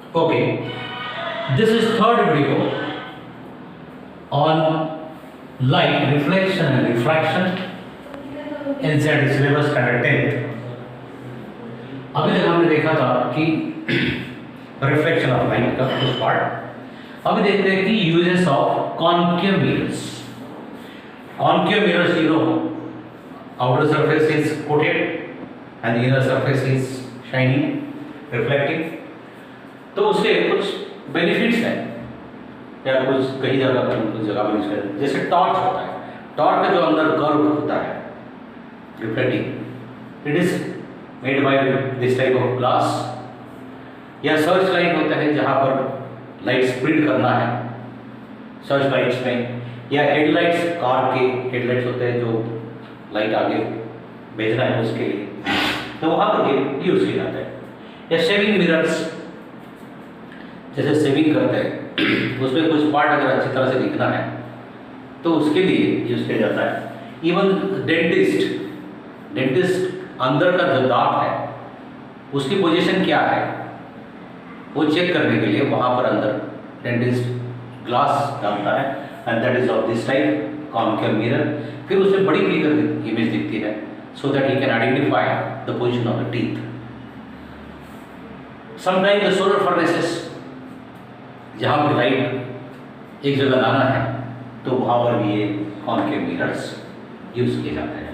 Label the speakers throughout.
Speaker 1: Okay, this is third video on light reflection and refraction in syllabus standard 10th। अभी तक हमने देखा था कि रिफ्लेक्शन ऑफ लाइट का कुछ पार्ट। अभी देखते हैं कि uses of concave mirrors. Concave mirrors, you know, outer surface is coated and the inner surface is shining, reflecting। तो उसके कुछ बेनिफिट्स हैं या कुछ कई जगह पर कुछ जगह पर यूज करते हैं। जैसे टॉर्च होता है, टॉर्च का जो अंदर कर्व होता है reflecting, it is made by this type of glass. या सर्च लाइट होता है जहाँ पर लाइट स्प्रिड करना है सर्च लाइट्स में, या हेडलाइट्स, कार के हेडलाइट्स होते हैं जो लाइट आगे भेजना है उसके लिए, तो वहाँ पर ये यूज किया जाता है। या शेविंग मिरर्स, जैसे शेविंग करते हैं उसमें कुछ पार्ट अगर अच्छी तरह से दिखना है तो उसके लिए यूज किया जाता है। इवन डेंटिस्ट अंदर का जो दांत है उसकी पोजीशन क्या है वो चेक करने के लिए वहाँ पर अंदर डेंटिस्ट ग्लास डालता है, and that is of this type concave mirror. फिर उसमें बड़ी क्लियर इमेज दिखती है, so that he can identify the position of the teeth. Sometime the solar furnaces, जहाँ पर लाइट एक जगह लाना है तो वहाँ पर भी ये कॉन्केव मिरर्स यूज किए जाते हैं।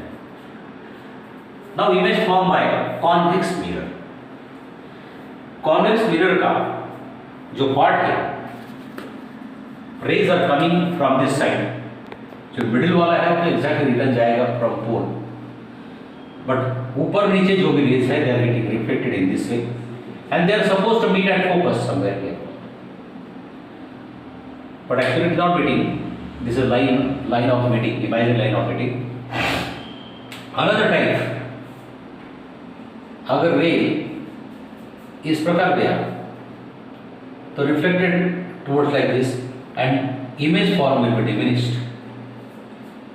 Speaker 1: Now image form by convex mirror. Convex mirror का जो पार्ट है, rays are coming from this side, जो मिडिल वाला है वो एग्जैक्टली रिटर्न जाएगा फ्रॉम पोल, बट ऊपर नीचे जो भी रेज है they are getting reflected in this way and they are supposed to meet at focus somewhere here, but actually it is not meeting. This is line of meeting, imaginary line of meeting. Another type, अगर रे इस प्रकार गया तो reflected towards like this and image form will be diminished.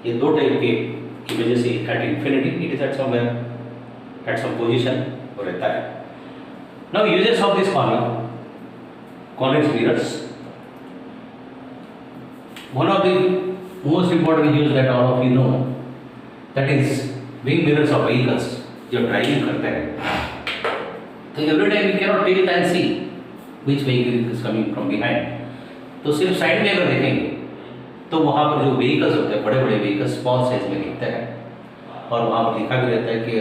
Speaker 1: ये दो type के images at infinity, it is at somewhere at some position वो रहता है। Now uses of this convex mirrors, one of the most important use that all of you know, that is wing mirrors of vehicles। जब driving करते हैं तो every time we cannot tilt and see which vehicle is coming from behind, तो सिर्फ side में अगर देखेंगे तो वहाँ पर जो व्हीकल्स होते हैं, बड़े बड़े व्हीकल्स स्मॉल साइज में दिखते हैं, और वहाँ पर लिखा भी रहता है कि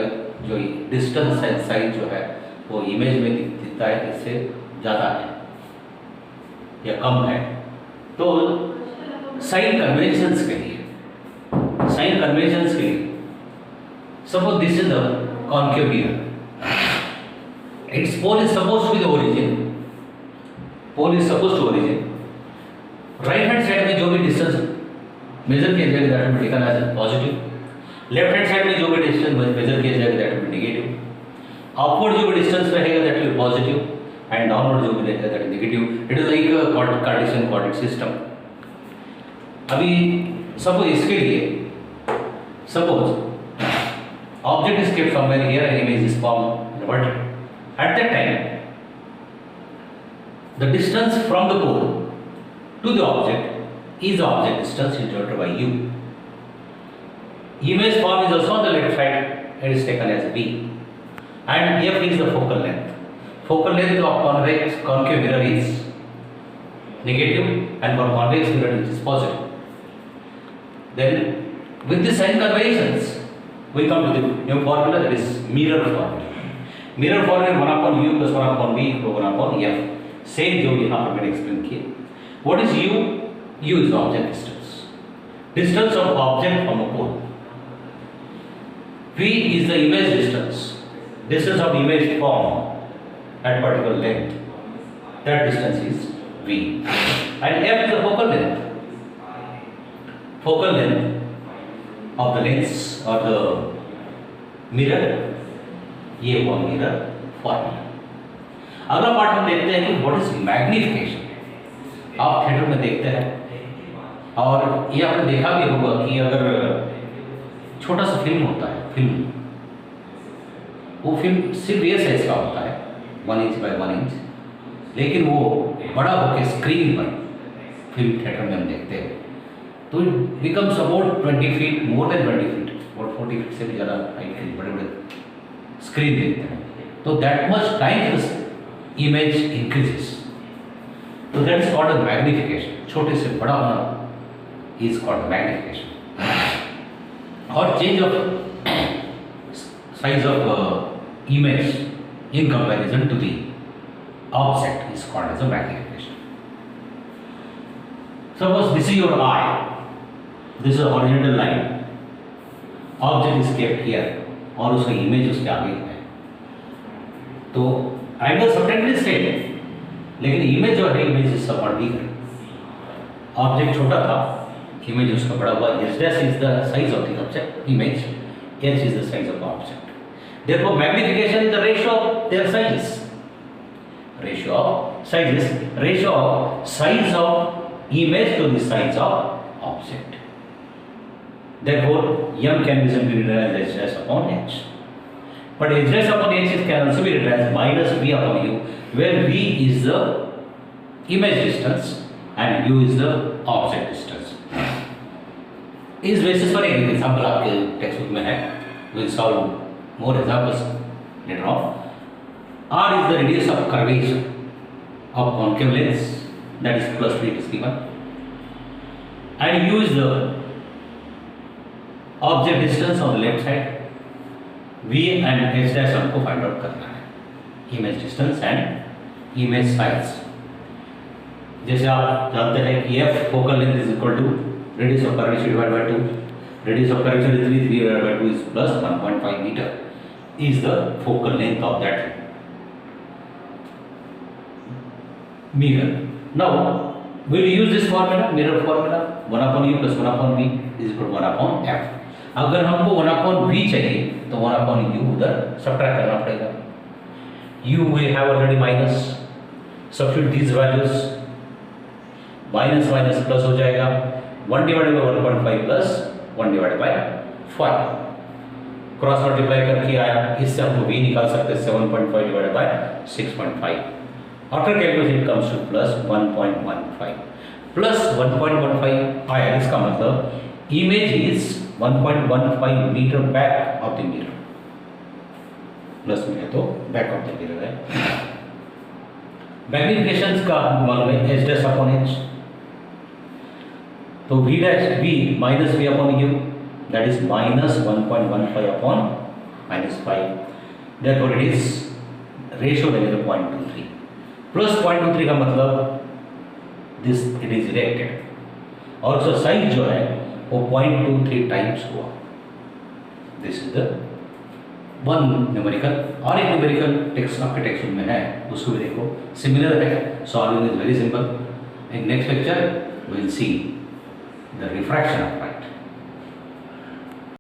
Speaker 1: जो डिस्टेंस एंड साइज जो है वो इमेज में दिखता है इससे ज़्यादा है या कम है। तो साइन कन्वेंशंस के लिए, suppose this is the concave mirror, its pole is suppose to be the origin, right hand side में जो भी डिस्टेंस मेजर किया जाएगा that will be taken as positive, left hand side में जो भी डिस्टेंस मेजर किया जाएगा that will be negative, upward जो भी डिस्टेंस रहेगा that will be positive, and downward जो भी रहेगा that is negative. It is like Cartesian coordinate system. अभी सपोज इसके लिए, suppose object is kept somewhere here and image is formed vertical, at that time the distance from the pole to the object is the object distance is denoted by u. Image form is also on the left side, it is taken as v, and f is the focal length. Focal length of concave mirror is negative, and for convex mirror it is positive. Then with the sign conventions we come to the new formula, that is mirror formula. Mirror formula 1 upon u plus 1 upon v equal 1 upon f, same जो यहाँ पर मैंने explain किया। What is u? U is the object distance of object from a pole. V is the image distance of image formed at particular length, that distance is V, and F is the focal length of the lens or the mirror। ये हुआ mirror formula. अगला part हम देखते हैं कि what is magnification. आप theatre में देखते हैं और ये आपने देखा भी होगा कि अगर छोटा सा फिल्म होता है, वो फिल्म सिर्फ ये साइज का होता है, 1 इंच बाय 1 इंच, लेकिन वो बड़ा होकर स्क्रीन पर फिल्म थिएटर में हम देखते हैं तो it becomes about 20 feet, more than 20 feet और 40 फीट से भी ज़्यादा हाइट के बड़े बड़े स्क्रीन देखते हैं। तो that much time this image increases, तो दैट इज कॉल्ड मैग्निफिकेशन। छोटे से बड़ा होना इज कॉल्ड मैग्निफिकेशन। और change of size of image in comparison to the object is called as a magnification. Suppose this is your eye, this is a horizontal line, object is kept here और उसका image उसके आगे है, तो angle सबटेंडली same, लेकिन image जो है image is somewhat bigger. Object छोटा था, इमेज उसका बड़ा हुआ। H dash is the size of the object, image H is the size of the object. Therefore, magnification is the ratio of their sizes. Ratio of sizes, ratio of size of image to the size of object. Therefore, m can be simply written as h dash upon h. But h dash upon h can also be written as minus v upon u, where v is the image distance and u is the object distance. इस basis पर एक example आपके text book में है, we'll solve more examples later on. R is the radius of curvature of concave lens, that is plus 3 it is given, and U is the object distance on the left side. V and H dash हमको find out करना है, image distance and image size। जैसे आप जानते हैं कि F focal length is equal to radius of curvature divided by 2, radius of curvature is 3 divided by 2 is plus 1.5 meter is the focal length of that mirror. Now we will use this formula, mirror formula, 1 upon u plus 1 upon v is equal to 1 upon f. अगर हमको 1 upon v चाहिए तो 1 upon u उधर subtract करना पड़ेगा। u we have already minus, substitute these values, minus minus plus हो जाएगा, 1 divided by 1.5 plus 1 divided by 5, cross multiply करके आया, इससे हमको v निकाल सकते हैं 7.5 divided by 6.5। After calculation comes to plus 1.15, plus 1.15 आया। इसका मतलब इमेज इज 1.15 metre back of the mirror, plus में है तो बैक ऑफ द मिरर है। मैग्निफिकेशन का मालूम है h डैश अपॉन h, तो v dash v minus v upon u, that is minus 1.15 upon minus 5. Therefore, it is ratio is 0.23 plus 0.23 का मतलब this it is erected, और उसका size जो है वो 0.23 टाइम्स हुआ। This is the one numerical. और एक न्यूमेरिकल टेक्स्ट आपके टेक्स्ट में है, उसको भी देखो, सिमिलर है, solving is very simple. In next lecture we will see the refraction of light.